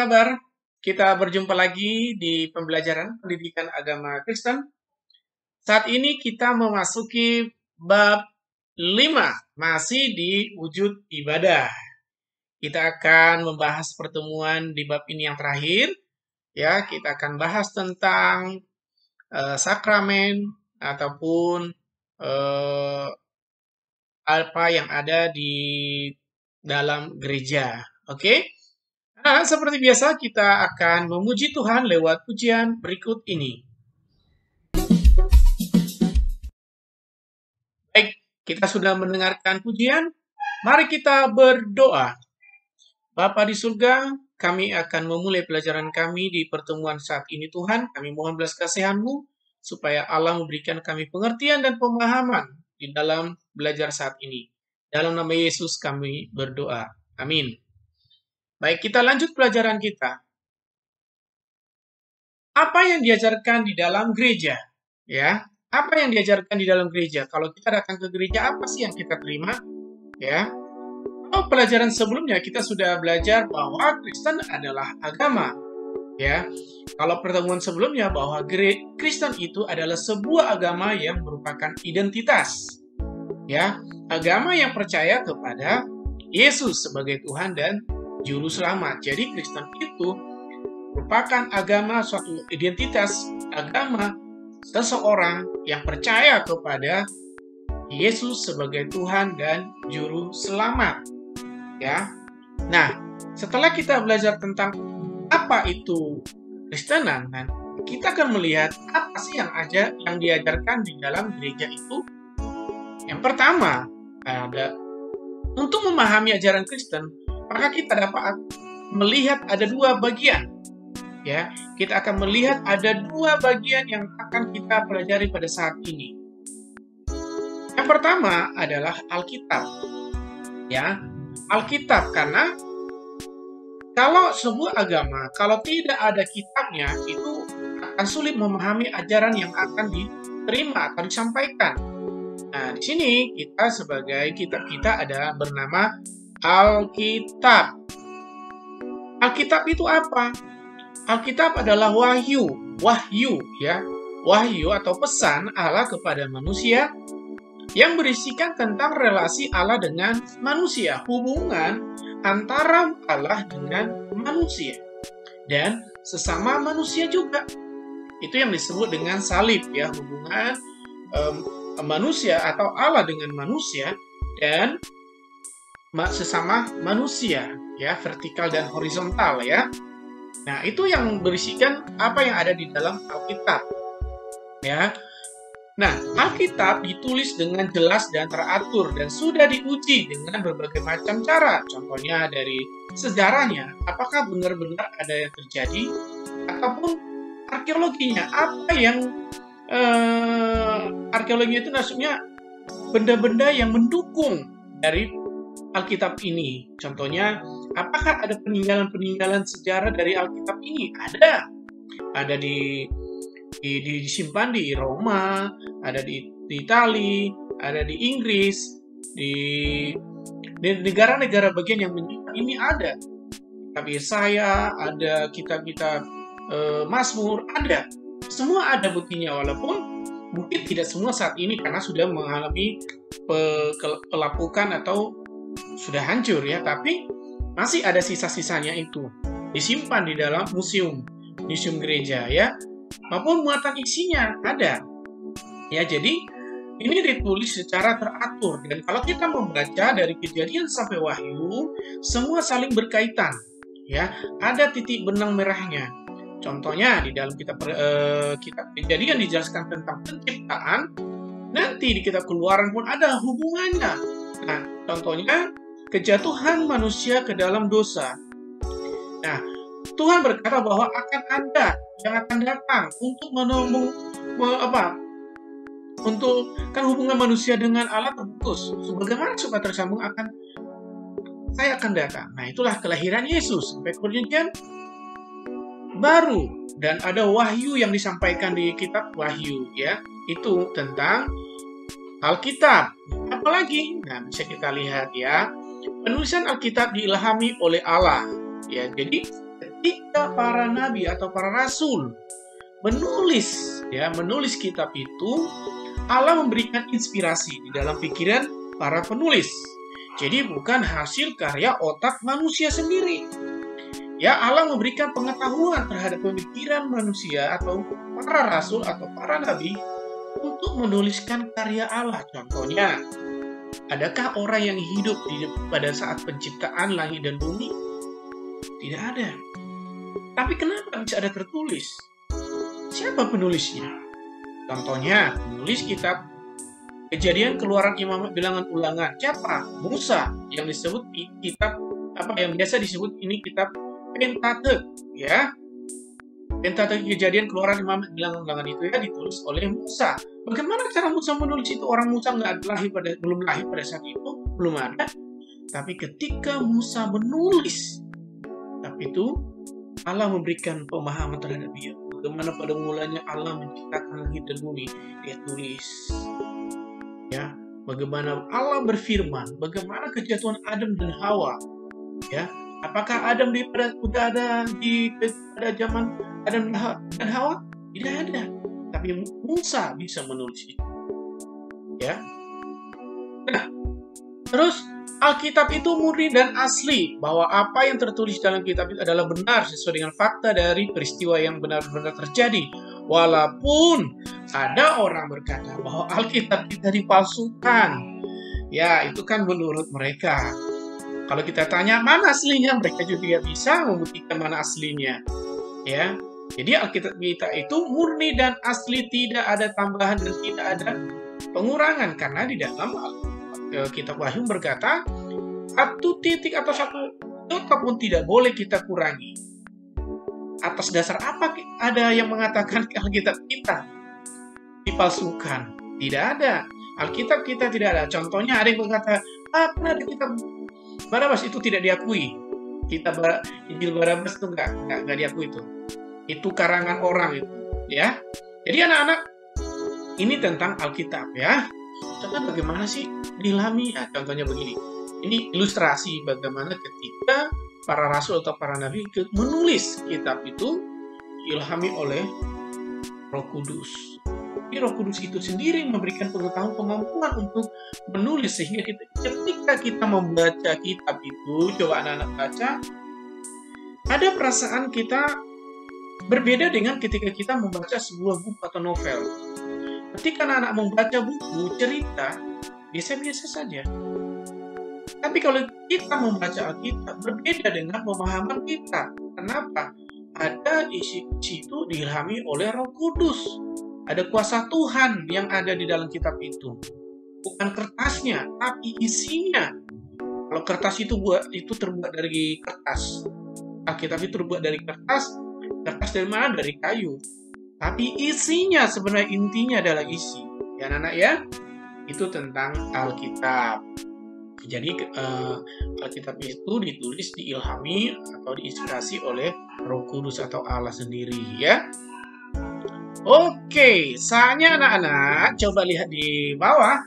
kabar? Kita berjumpa lagi di pembelajaran pendidikan agama Kristen. Saat ini kita memasuki bab 5, masih di wujud ibadah. Kita akan membahas pertemuan di bab ini yang terakhir. Ya, kita akan bahas tentang sakramen ataupun apa yang ada di dalam gereja. Oke? Nah, seperti biasa kita akan memuji Tuhan lewat pujian berikut ini. Baik, kita sudah mendengarkan pujian. Mari kita berdoa. Bapa di surga, kami akan memulai pelajaran kami di pertemuan saat ini Tuhan. Kami mohon belas kasihan-Mu supaya Allah memberikan kami pengertian dan pemahaman di dalam belajar saat ini. Dalam nama Yesus kami berdoa. Amin. Baik, kita lanjut pelajaran kita. Apa yang diajarkan di dalam gereja? Ya, apa yang diajarkan di dalam gereja? Kalau kita datang ke gereja, apa sih yang kita terima? Ya, kalau pelajaran sebelumnya kita sudah belajar bahwa Kristen adalah agama. Ya, kalau pertemuan sebelumnya bahwa Kristen itu adalah sebuah agama yang merupakan identitas. Ya, agama yang percaya kepada Yesus sebagai Tuhan dan Juru Selamat. Jadi Kristen itu merupakan agama, suatu identitas agama seseorang yang percaya kepada Yesus sebagai Tuhan dan Juru Selamat. Ya. Nah, setelah kita belajar tentang apa itu Kristenan, kita akan melihat apa sih yang diajarkan di dalam gereja itu. Yang pertama, untuk memahami ajaran Kristen, maka kita dapat melihat ada dua bagian. Ya, kita akan melihat ada dua bagian yang akan kita pelajari pada saat ini. Yang pertama adalah Alkitab. Ya, Alkitab, karena kalau sebuah agama, kalau tidak ada kitabnya, itu akan sulit memahami ajaran yang akan diterima atau disampaikan. Nah, di sini kita sebagai kitab kita ada bernama Alkitab. Alkitab itu apa? Alkitab adalah wahyu ya. Wahyu atau pesan Allah kepada manusia yang berisikan tentang relasi Allah dengan manusia, hubungan antara Allah dengan manusia dan sesama manusia juga. Itu yang disebut dengan salib ya, hubungan manusia atau Allah dengan manusia dan sesama manusia ya, vertikal dan horizontal ya. Nah, itu yang berisikan apa yang ada di dalam Alkitab. Ya. Nah, Alkitab ditulis dengan jelas dan teratur dan sudah diuji dengan berbagai macam cara. Contohnya dari sejarahnya, apakah benar-benar ada yang terjadi ataupun arkeologinya. Apa yang arkeologinya itu maksudnya benda-benda yang mendukung dari Alkitab ini. Contohnya, apakah ada peninggalan-peninggalan sejarah dari Alkitab ini? Ada disimpan di Roma, ada di Italia, ada di Inggris, di negara-negara bagian yang menyimpan ini ada. Kitab Yesaya, ada kitab-kitab Mazmur, ada. Semua ada buktinya, walaupun mungkin tidak semua saat ini karena sudah mengalami pelapukan atau sudah hancur ya, tapi masih ada sisa-sisanya itu disimpan di dalam museum gereja ya, maupun muatan isinya ada ya. Jadi ini ditulis secara teratur, dan kalau kita membaca dari Kejadian sampai Wahyu, semua saling berkaitan ya, ada titik benang merahnya. Contohnya di dalam kitab Kejadian dijelaskan tentang penciptaan, nanti di kitab Keluaran pun ada hubungannya. Nah, contohnya kejatuhan manusia ke dalam dosa. Nah, Tuhan berkata bahwa akan ada yang akan datang untuk untuk kan hubungan manusia dengan Allah terputus. Sebagaimana supaya tersambung saya akan datang. Nah, itulah kelahiran Yesus sampai perjanjian baru, dan ada wahyu yang disampaikan di kitab Wahyu ya. Itu tentang Alkitab. Apalagi? Nah, bisa kita lihat ya. Penulisan Alkitab diilhami oleh Allah. Ya, jadi ketika para nabi atau para rasul menulis kitab itu, Allah memberikan inspirasi di dalam pikiran para penulis. Jadi bukan hasil karya otak manusia sendiri. Ya, Allah memberikan pengetahuan terhadap pemikiran manusia atau para rasul atau para nabi untuk menuliskan karya Allah. Contohnya, adakah orang yang hidup pada saat penciptaan langit dan bumi? Tidak ada. Tapi kenapa bisa ada tertulis? Siapa penulisnya? Contohnya, penulis kitab Kejadian, Keluaran, Imamat, Bilangan, Ulangan. Siapa? Musa, yang disebut kitab yang biasa disebut ini kitab Pentateuch, ya. Pentateuch, Kejadian, Keluaran, Imamat, Bilangan, Ulangan itu ya ditulis oleh Musa. Bagaimana cara Musa menulis itu? Orang Musa belum lahir pada saat itu, belum ada. Tapi ketika Musa menulis kitab itu, Allah memberikan pemahaman terhadap dia. Bagaimana pada mulanya Allah menciptakan langit dan bumi, dia tulis. Ya, bagaimana Allah berfirman, bagaimana kejatuhan Adam dan Hawa. Ya, apakah Adam sudah ada pada zaman Adam dan Hawa? Tidak ada. Tapi Musa bisa menulis itu. Ya. Nah, terus Alkitab itu murni dan asli, bahwa apa yang tertulis dalam kitab itu adalah benar sesuai dengan fakta dari peristiwa yang benar-benar terjadi. Walaupun ada orang berkata bahwa Alkitab kita dipalsukan. Ya, itu kan menurut mereka. Kalau kita tanya mana aslinya, mereka juga tidak bisa membuktikan mana aslinya. Ya. Jadi Alkitab kita itu murni dan asli, tidak ada tambahan dan tidak ada pengurangan, karena di dalam kitab Wahyu berkata, satu titik atau satu nota pun tidak boleh kita kurangi. Atas dasar apa ada yang mengatakan Alkitab kita dipalsukan? Tidak ada. Alkitab kita tidak ada. Contohnya ada yang berkata, karena di kitab Barnabas itu tidak diakui. Kitab Injil Barnabas itu nggak diakui itu. Itu karangan orang itu, ya. Jadi anak-anak, ini tentang Alkitab, ya. Contohnya bagaimana sih diilhami? Ya, contohnya begini. Ini ilustrasi bagaimana ketika para rasul atau para nabi menulis kitab itu diilhami oleh Roh Kudus. Jadi Roh Kudus itu sendiri memberikan pengetahuan, kemampuan untuk menulis, sehingga ketika kita membaca kitab itu, coba anak-anak baca, ada perasaan kita berbeda dengan ketika kita membaca sebuah buku atau novel. Ketika anak-anak membaca buku, cerita, biasa-biasa saja. Tapi kalau kita membaca Alkitab, berbeda dengan pemahaman kita. Kenapa? Ada isi itu diilhami oleh Roh Kudus. Ada kuasa Tuhan yang ada di dalam kitab itu. Bukan kertasnya, tapi isinya. Kalau kertas itu terbuat dari kertas. Alkitab itu terbuat dari kertas. Kertas dari mana? Dari kayu. Tapi isinya sebenarnya intinya adalah isi. Ya anak-anak ya, itu tentang Alkitab. Jadi Alkitab itu ditulis, diilhami atau diinspirasi oleh Roh Kudus atau Allah sendiri, ya. Oke, saatnya anak-anak coba lihat di bawah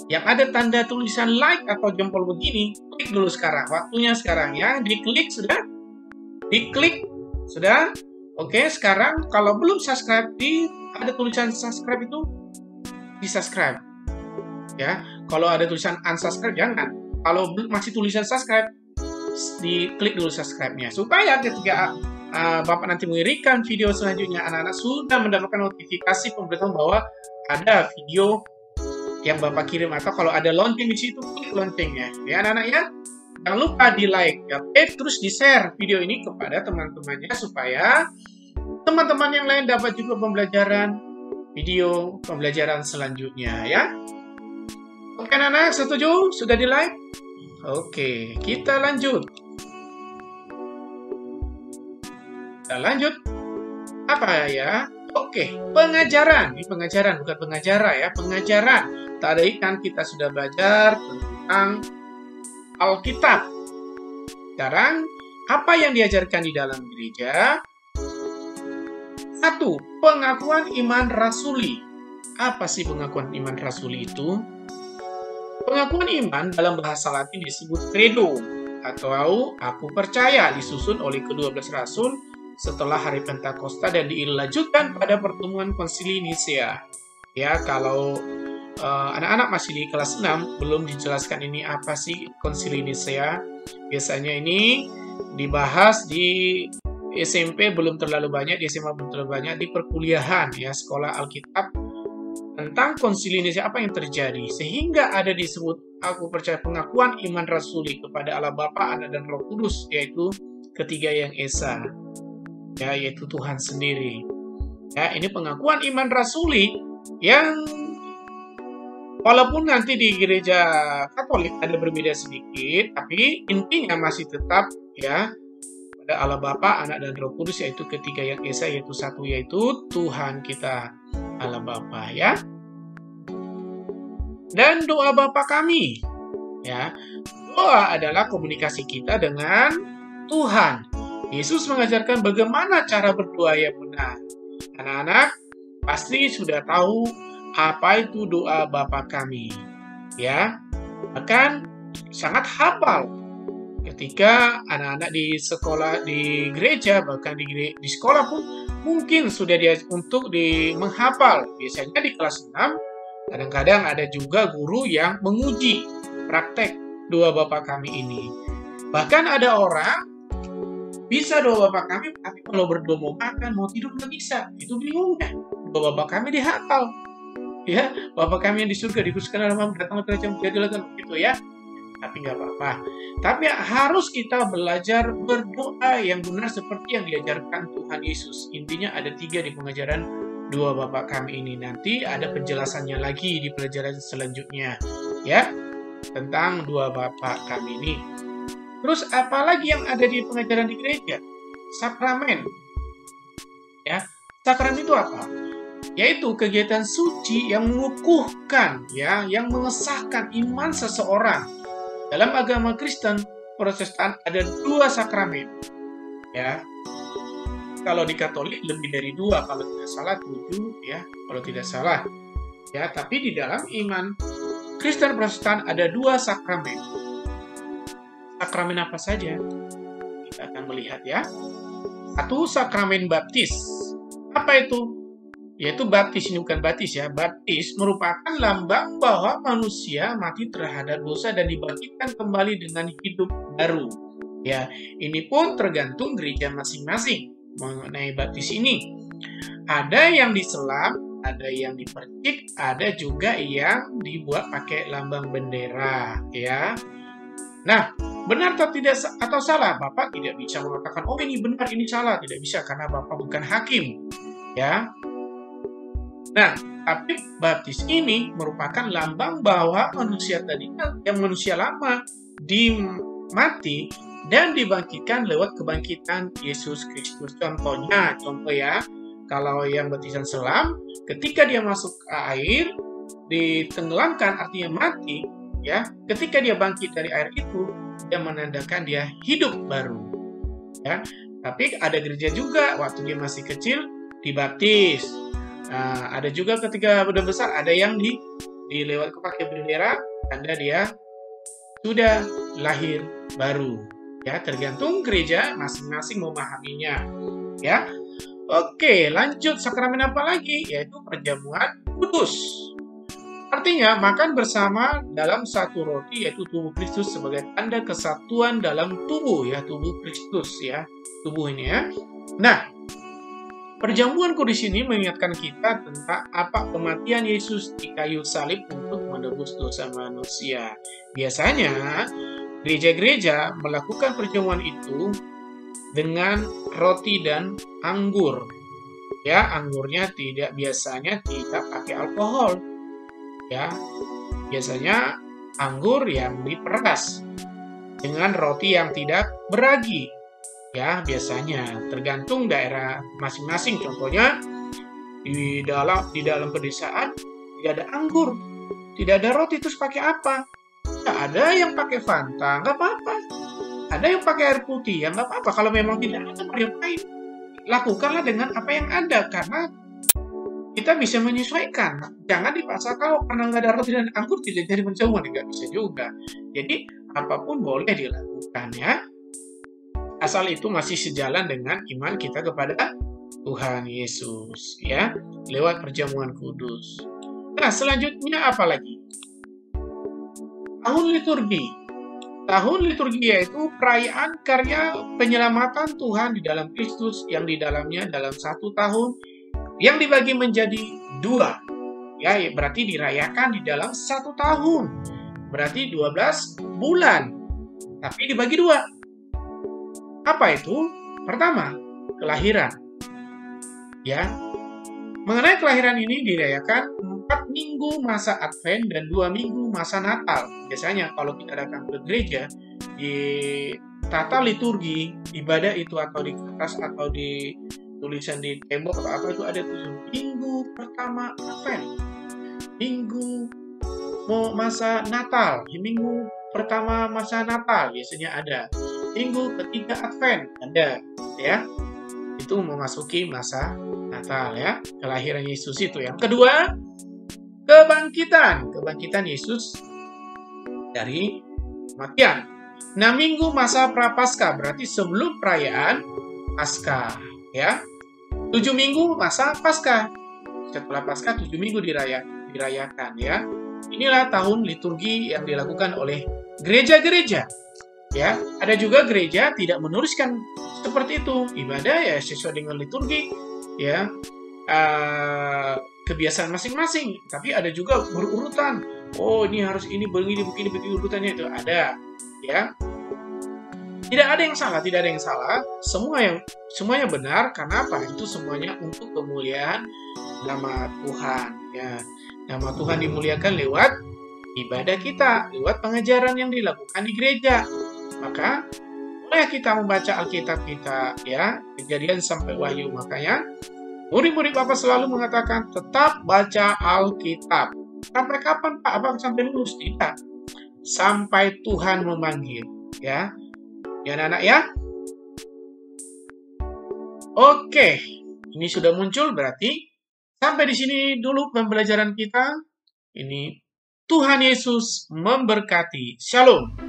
yang ada tanda tulisan like atau jempol begini. Klik dulu sekarang, waktunya sekarang ya. Diklik sudah? Diklik sudah? Oke, sekarang kalau belum subscribe, ada tulisan subscribe itu di subscribe. Ya, kalau ada tulisan unsubscribe jangan. Kalau masih tulisan subscribe, diklik dulu subscribe-nya supaya ketika Bapak nanti mengirimkan video selanjutnya, anak-anak sudah mendapatkan notifikasi pemberitahuan bahwa ada video yang Bapak kirim, atau kalau ada lonceng di situ, klik loncengnya. Ya anak-anak ya. Jangan lupa di like, ya, terus di share video ini kepada teman-temannya supaya teman-teman yang lain dapat juga pembelajaran selanjutnya ya. Oke anak-anak, setuju? Sudah di like? Oke, kita lanjut. Kita lanjut. Apa ya? Oke, pengajaran. Ini pengajaran, bukan pengacara ya. Pengajaran. Tadi kan kita sudah belajar tentang Alkitab. Sekarang, apa yang diajarkan di dalam gereja? 1. Pengakuan iman rasuli. Apa sih pengakuan iman rasuli itu? Pengakuan iman dalam bahasa Latin disebut credo atau Aku Percaya, disusun oleh ke-12 rasul setelah hari Pentakosta dan dilanjutkan pada pertemuan Konsili Nisea. Ya, kalau anak-anak masih di kelas 6, belum dijelaskan ini apa sih Konsili Nisea. Biasanya ini dibahas di SMP belum terlalu banyak, di SMA belum terlalu banyak, di perkuliahan ya, sekolah Alkitab, tentang Konsili Nisea apa yang terjadi, sehingga ada disebut Aku Percaya, pengakuan iman rasuli kepada Allah Bapa, Anak, dan Roh Kudus, yaitu ketiga yang esa, ya, yaitu Tuhan sendiri. Ya, ini pengakuan iman rasuli yang walaupun nanti di gereja Katolik ada berbeda sedikit, tapi intinya masih tetap ya pada Allah Bapa, Anak, dan Roh Kudus, yaitu ketiga yang esa, yaitu satu, yaitu Tuhan kita Allah Bapa, ya. Dan doa Bapa kami, ya. Doa adalah komunikasi kita dengan Tuhan. Yesus mengajarkan bagaimana cara berdoa yang benar. Anak-anak pasti sudah tahu apa itu doa Bapa kami, ya. Bahkan sangat hafal ketika anak-anak di sekolah, di gereja, bahkan di sekolah pun mungkin sudah dia untuk menghafal. Biasanya di kelas 6, kadang-kadang ada juga guru yang menguji praktek doa Bapa kami ini. Bahkan ada orang bisa doa Bapa kami, tapi kalau berdoa mau makan, mau tidur nggak bisa. Itu bingung ya. Doa Bapa kami dihafal. Ya, Bapa kami yang di surga, dikuduskan namamu, datanglah kerajaan, jadilah begitu ya. Tapi nggak apa-apa. Tapi harus kita belajar berdoa yang benar seperti yang diajarkan Tuhan Yesus. Intinya ada 3 di pengajaran doa Bapa kami ini. Nanti ada penjelasannya lagi di pelajaran selanjutnya, ya, tentang doa Bapa kami ini. Terus apalagi yang ada di pengajaran di gereja? Sakramen. Ya, sakramen itu apa? Yaitu kegiatan suci yang mengukuhkan, ya, yang mengesahkan iman seseorang. Dalam agama Kristen Protestan ada 2 sakramen, ya. Kalau di Katolik lebih dari 2, kalau tidak salah 7, ya, kalau tidak salah, ya. Tapi di dalam iman Kristen Protestan ada 2 sakramen. Sakramen apa saja? Kita akan melihat ya. 1, sakramen baptis. Apa itu? Yaitu baptis, ini bukan baptis ya. Baptis merupakan lambang bahwa manusia mati terhadap dosa dan dibangkitkan kembali dengan hidup baru. Ya, ini pun tergantung gereja masing-masing mengenai baptis ini. Ada yang diselam, ada yang dipercik, ada juga yang dibuat pakai lambang bendera, ya. Nah, benar atau tidak atau salah? Bapak tidak bisa mengatakan, oh ini benar, ini salah. Tidak bisa, karena Bapak bukan hakim, ya. Nah, tapi baptis ini merupakan lambang bahwa manusia tadi, yang manusia lama, mati dan dibangkitkan lewat kebangkitan Yesus Kristus. Contoh ya, kalau yang baptisan selam, ketika dia masuk ke air, ditenggelamkan artinya mati, ya. Ketika dia bangkit dari air itu, dia menandakan dia hidup baru, ya. Tapi ada gereja juga waktu dia masih kecil dibaptis. Nah, ada juga ketika udah besar, ada yang dilewat pakai bendera, tanda dia sudah lahir baru. Ya, tergantung gereja masing-masing memahaminya. Ya, oke, lanjut. Sakramen apa lagi? Yaitu perjamuan kudus. Artinya makan bersama dalam satu roti, yaitu tubuh Kristus sebagai tanda kesatuan dalam tubuh, ya, tubuh Kristus, ya, tubuh ini ya. Nah, perjamuan kudus ini mengingatkan kita tentang apa kematian Yesus di kayu salib untuk menebus dosa manusia. Biasanya gereja-gereja melakukan perjamuan itu dengan roti dan anggur. Ya, anggurnya biasanya tidak pakai alkohol. Ya, biasanya anggur yang diperas dengan roti yang tidak beragi. Ya, biasanya tergantung daerah masing-masing. Contohnya di dalam pedesaan tidak ada anggur, tidak ada roti, terus pakai apa? Ya, ada yang pakai Fanta, nggak apa-apa. Ada yang pakai air putih, ya nggak apa-apa. Kalau memang tidak ada, ngapain? Lakukanlah dengan apa yang ada, karena kita bisa menyesuaikan. Jangan dipaksa, kalau karena nggak ada roti dan anggur tidak jadi perjamuan, nggak bisa juga. Jadi apapun boleh dilakukan ya. Asal itu masih sejalan dengan iman kita kepada Tuhan Yesus ya, lewat perjamuan kudus. Nah, selanjutnya apa lagi? Tahun liturgi. Tahun liturgi yaitu perayaan karya penyelamatan Tuhan di dalam Kristus yang di dalamnya dalam 1 tahun yang dibagi menjadi 2. Ya, berarti dirayakan di dalam 1 tahun. Berarti 12 bulan. Tapi dibagi 2. Apa itu? Pertama, kelahiran. Ya. Mengenai kelahiran ini dirayakan 4 minggu masa Advent dan 2 minggu masa Natal. Biasanya kalau kita datang ke gereja, di tata liturgi ibadah itu atau di kertas atau di tulisan di tembok atau apa itu ada tulisan minggu pertama Advent, minggu masa Natal, minggu pertama masa Natal biasanya ada, minggu ketiga Advent ada, ya. Itu memasuki masa Natal ya, kelahiran Yesus itu. Yang kedua, kebangkitan Yesus dari kematian. Nah, minggu masa Prapaskah berarti sebelum perayaan Paskah ya. 7 minggu masa Paskah. Setelah Paskah 7 minggu dirayakan ya. Inilah tahun liturgi yang dilakukan oleh gereja-gereja. Ya, ada juga gereja tidak menuliskan seperti itu. Ibadah ya sesuai dengan liturgi ya. Kebiasaan masing-masing, tapi ada juga berurutan. Oh, ini harus ini begini urutannya itu ada ya. Tidak ada yang salah, semuanya benar. Karena apa? Itu semuanya untuk kemuliaan nama Tuhan ya. Nama Tuhan dimuliakan lewat ibadah kita, lewat pengajaran yang dilakukan di gereja. Maka mulai kita membaca Alkitab kita ya, Kejadian sampai Wahyu. Makanya murid-murid Bapak selalu mengatakan tetap baca Alkitab. Sampai kapan Pak? Abang sampai lulus? Tidak. Sampai Tuhan memanggil ya. Ya anak-anak ya. Oke, ini sudah muncul berarti sampai di sini dulu pembelajaran kita. Ini Tuhan Yesus memberkati. Shalom.